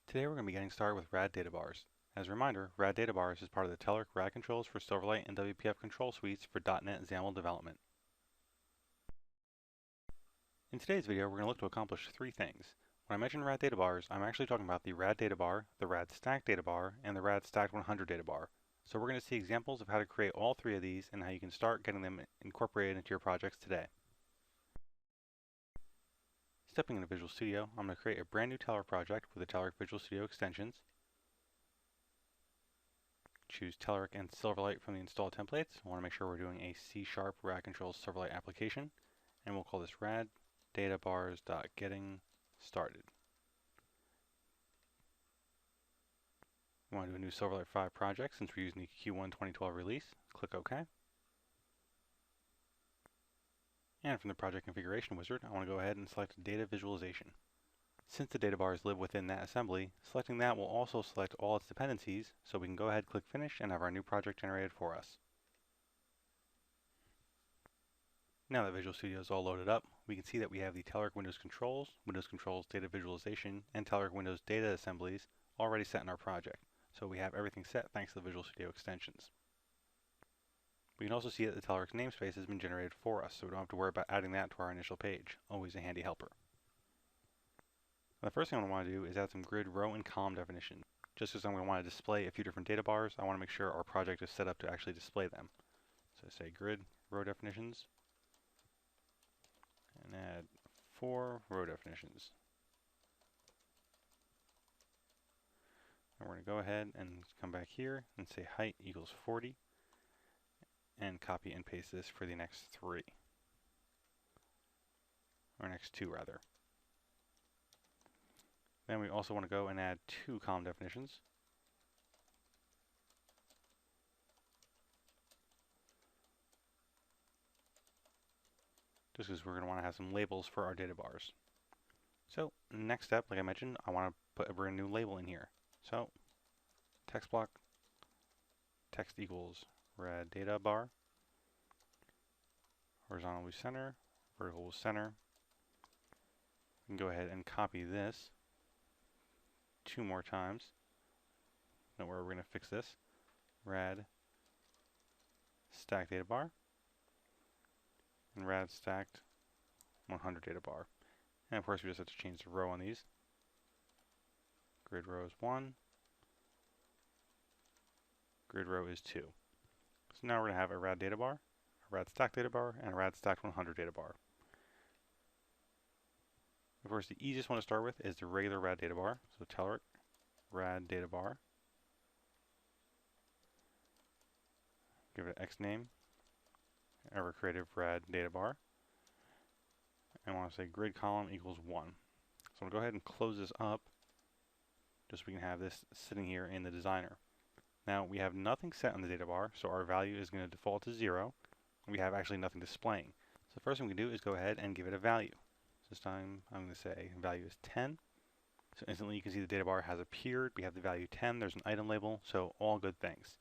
Today we're going to be getting started with RadDataBars. As a reminder, RadDataBars is part of the Telerik RAD controls for Silverlight and WPF control suites for .NET XAML development. In today's video, we're going to look to accomplish three things. When I mention RadDataBars, I'm actually talking about the RadDataBar, the StackedDataBar, and the StackED100DataBar. So we're going to see examples of how to create all three of these and how you can start getting them incorporated into your projects today. Stepping into Visual Studio, I'm going to create a brand new Telerik project with the Telerik Visual Studio extensions. Choose Telerik and Silverlight from the install templates. I want to make sure we're doing a C# RAD controls Silverlight application, and we'll call this RadDataBars.getting-started. We want to do a new Silverlight 5 project since we're using the Q1 2012 release. Click OK. And from the project configuration wizard, I want to go ahead and select data visualization. Since the DataBars live within that assembly, selecting that will also select all its dependencies, so we can go ahead, click Finish, and have our new project generated for us. Now that Visual Studio is all loaded up, we can see that we have the Telerik Windows Controls Data Visualization, and Telerik Windows Data Assemblies already set in our project. So we have everything set thanks to the Visual Studio extensions. We can also see that the Telerik namespace has been generated for us, so we don't have to worry about adding that to our initial page. Always a handy helper. The first thing I want to do is add some grid, row, and column definition. Just because I'm going to want to display a few different data bars, I want to make sure our project is set up to actually display them. So I say grid, row definitions, and add 4 row definitions. And we're going to go ahead and come back here and say height equals 40, and copy and paste this for the next 3. Or next 2 rather. Then we also want to go and add 2 column definitions. Just because we're going to want to have some labels for our data bars. So next step, like I mentioned, I want to put a brand new label in here. So text block, text equals RadDataBar, horizontal will center, vertical will center. We can go ahead and copy this 2 more times. Now where we're going to fix this, RadStackedDataBar and RadStacked100DataBar. And of course we just have to change the row on these. Grid row is 1, grid row is 2. So now we're going to have a RadDataBar, a RadStackedDataBar, and a RadStacked100DataBar. Of course, the easiest one to start with is the regular RadDataBar. So Telerik RadDataBar. Give it an X name. Ever creative RadDataBar. And I want to say grid column equals 1. So I'm going to go ahead and close this up just so we can have this sitting here in the designer. Now we have nothing set on the data bar, so our value is going to default to 0. We have actually nothing displaying. So the first thing we can do is go ahead and give it a value. This time I'm going to say value is 10. So instantly you can see the data bar has appeared. We have the value 10. There's an item label, so all good things.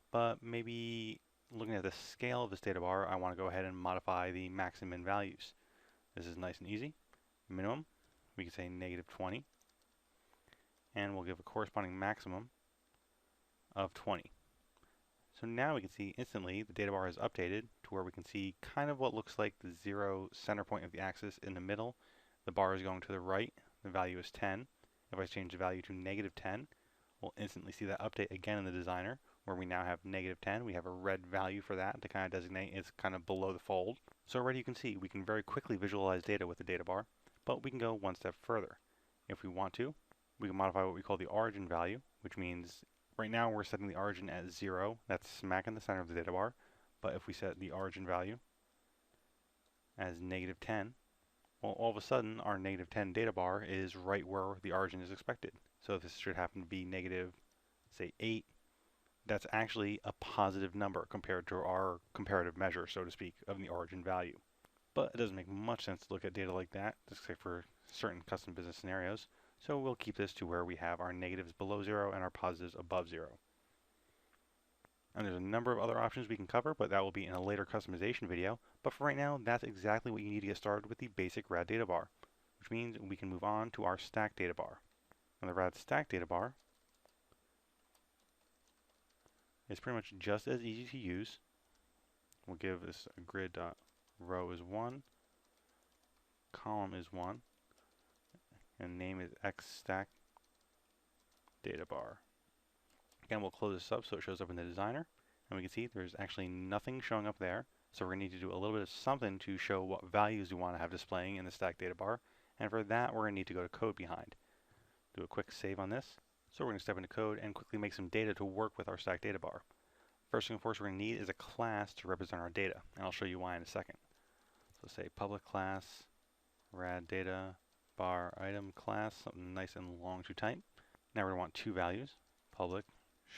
But maybe looking at the scale of this data bar, I want to go ahead and modify the max and min values. This is nice and easy. Minimum, we can say -20. And we'll give a corresponding maximum of 20. So now we can see instantly the data bar is updated to where we can see kind of what looks like the 0 center point of the axis in the middle. The bar is going to the right. The value is 10. If I change the value to -10, we'll instantly see that update again in the designer where we now have -10. We have a red value for that to kind of designate it's kind of below the fold. So already you can see we can very quickly visualize data with the data bar, but we can go one step further. If we want to, we can modify what we call the origin value, which means right now we're setting the origin at 0. That's smack in the center of the data bar. But if we set the origin value as -10, well, all of a sudden our -10 data bar is right where the origin is expected. So if this should happen to be say 8, that's actually a positive number compared to our comparative measure, so to speak, of the origin value. But it doesn't make much sense to look at data like that, except for certain custom business scenarios. So we'll keep this to where we have our negatives below 0 and our positives above 0. And there's a number of other options we can cover, but that will be in a later customization video. But for right now, that's exactly what you need to get started with the basic RadDataBar, which means we can move on to our StackedDataBar. Now the rad stack data bar is pretty much just as easy to use. We'll give this a grid row is 1, column is 1, and name is xStack DataBar. Again, we'll close this up so it shows up in the designer, and we can see there's actually nothing showing up there. So we're going to need to do a little bit of something to show what values we want to have displaying in the stack data bar, and for that we're going to need to go to code behind. Do a quick save on this. So we're going to step into code and quickly make some data to work with our stack data bar. First thing, of course, we're going to need is a class to represent our data, and I'll show you why in a second. So say public class RadDataBar item class, something nice and long to type. Now we're going to want two values, public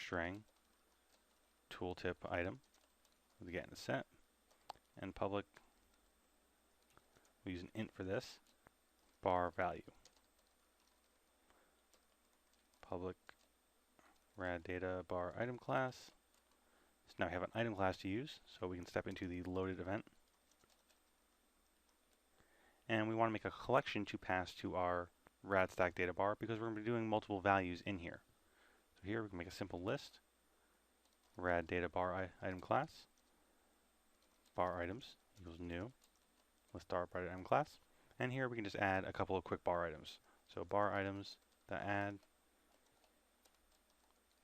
string tooltip item, we'll get in the set, and public, we'll use an int for this, bar value. Public RadDataBar item class. So now we have an item class to use, so we can step into the loaded event. And we want to make a collection to pass to our rad stack data bar because we're going to be doing multiple values in here. So here we can make a simple list, rad data bar item class, bar items equals new, list bar item class, and here we can just add a couple of quick bar items. So bar items that add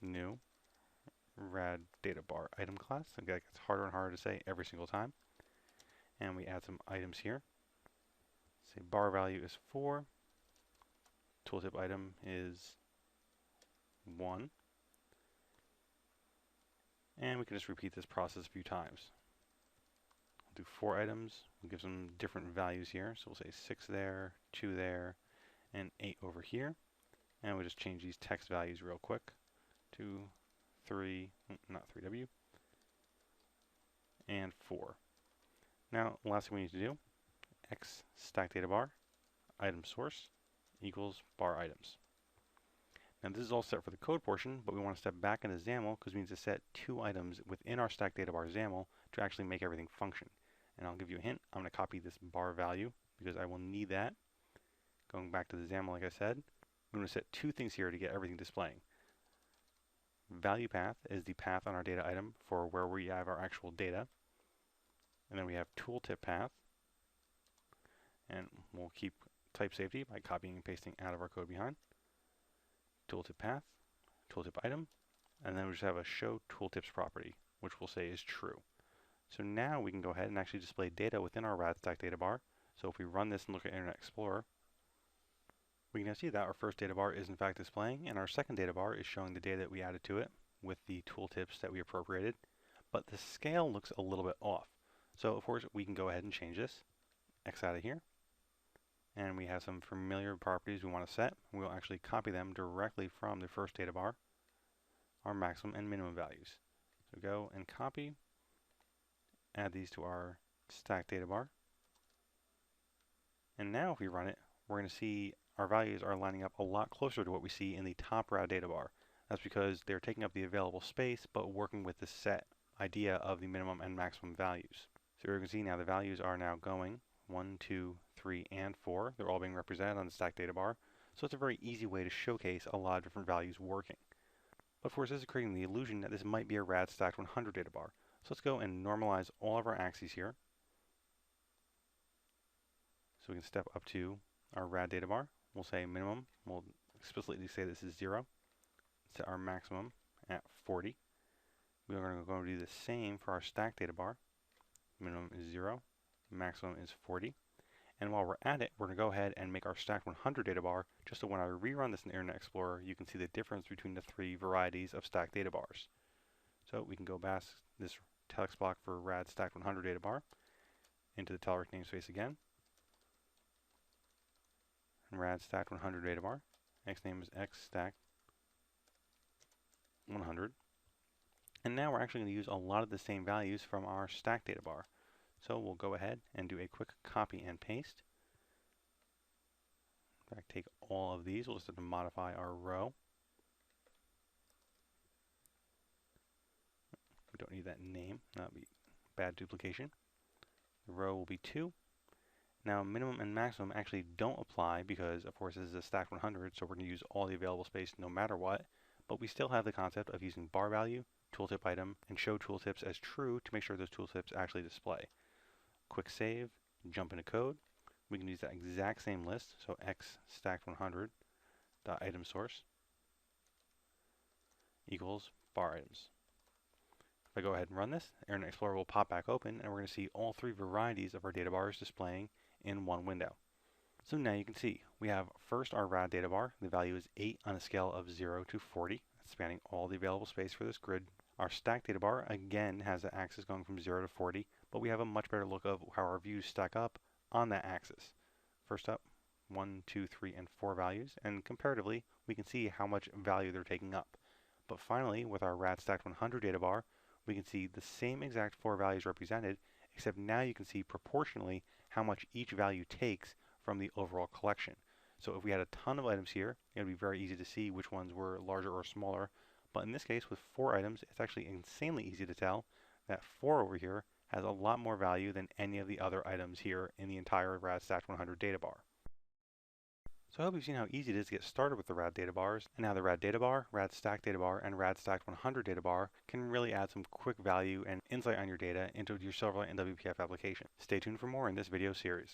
new rad data bar item class. Again, it's harder and harder to say every single time. And we add some items here. Say bar value is 4, tooltip item is 1, and we can just repeat this process a few times. We'll do 4 items, we'll give some different values here, so we'll say 6 there, 2 there, and 8 over here, and we'll just change these text values real quick to 3, not 3W, and 4. Now, the last thing we need to do, xStackDataBar item source equals bar items. Now this is all set for the code portion, but we want to step back into XAML because we need to set 2 items within our StackedDataBars XAML to actually make everything function. And I'll give you a hint, I'm going to copy this bar value because I will need that. Going back to the XAML like I said, I'm going to set 2 things here to get everything displaying. Value path is the path on our data item for where we have our actual data. And then we have tooltip path. And we'll keep type safety by copying and pasting out of our code behind. Tooltip path, tooltip item, and then we just have a show tooltips property, which we'll say is true. So now we can go ahead and actually display data within our rad stack data bar. So if we run this and look at Internet Explorer, we can now see that our first data bar is in fact displaying, and our second data bar is showing the data that we added to it with the tooltips that we appropriated. But the scale looks a little bit off. So of course we can go ahead and change this. X out of here. And we have some familiar properties we want to set. We'll actually copy them directly from the first data bar, our maximum and minimum values. So go and copy, add these to our stack data bar. And now if we run it, we're going to see our values are lining up a lot closer to what we see in the top rad data bar. That's because they're taking up the available space, but working with the set idea of the minimum and maximum values. So you can see now the values are now going 1, 2, 3, and 4. They're all being represented on the stack data bar. So it's a very easy way to showcase a lot of different values working. But of course, this is creating the illusion that this might be a rad stacked 100 data bar. So let's go and normalize all of our axes here. So we can step up to our rad data bar. We'll say minimum. We'll explicitly say this is 0. Set our maximum at 40. We're going to go and do the same for our stack data bar. Minimum is 0. Maximum is 40. And while we're at it, we're going to go ahead and make our stacked 100 data bar, just so when I rerun this in Internet Explorer, you can see the difference between the 3 varieties of stacked data bars. So we can go back this text block for rad stacked 100 data bar into the Telerik namespace again. And rad stacked 100 data bar. Next name is x stacked 100. And now we're actually going to use a lot of the same values from our stack data bar. So we'll go ahead and do a quick copy and paste. In fact, take all of these. We'll just have to modify our row. We don't need that name. That would be bad duplication. The row will be 2. Now, minimum and maximum actually don't apply because, of course, this is a stacked 100, so we're going to use all the available space no matter what, but we still have the concept of using bar value, tooltip item, and show tooltips as true to make sure those tooltips actually display. Quick save, jump into code. We can use that exact same list, so x stacked 100 dot item source equals bar items. If I go ahead and run this, Internet Explorer will pop back open, and we're going to see all three varieties of our data bars displaying in one window. So now you can see we have first our RadDataBar. The value is 8 on a scale of 0 to 40, spanning all the available space for this grid. Our StackedDataBar again has the axis going from 0 to 40, but we have a much better look of how our views stack up on that axis. First up, 1, 2, 3, and 4 values, and comparatively, we can see how much value they're taking up. But finally, with our rad stacked 100 data bar, we can see the same exact 4 values represented, except now you can see proportionally how much each value takes from the overall collection. So if we had a ton of items here, it would be very easy to see which ones were larger or smaller. But in this case, with 4 items, it's actually insanely easy to tell that 4 over here has a lot more value than any of the other items here in the entire rad stacked 100 data bar. So I hope you've seen how easy it is to get started with the RadDataBars, and how the RadDataBar, RadStackedDataBar, and RadStacked100DataBar can really add some quick value and insight on your data into your Silverlight and WPF application. Stay tuned for more in this video series.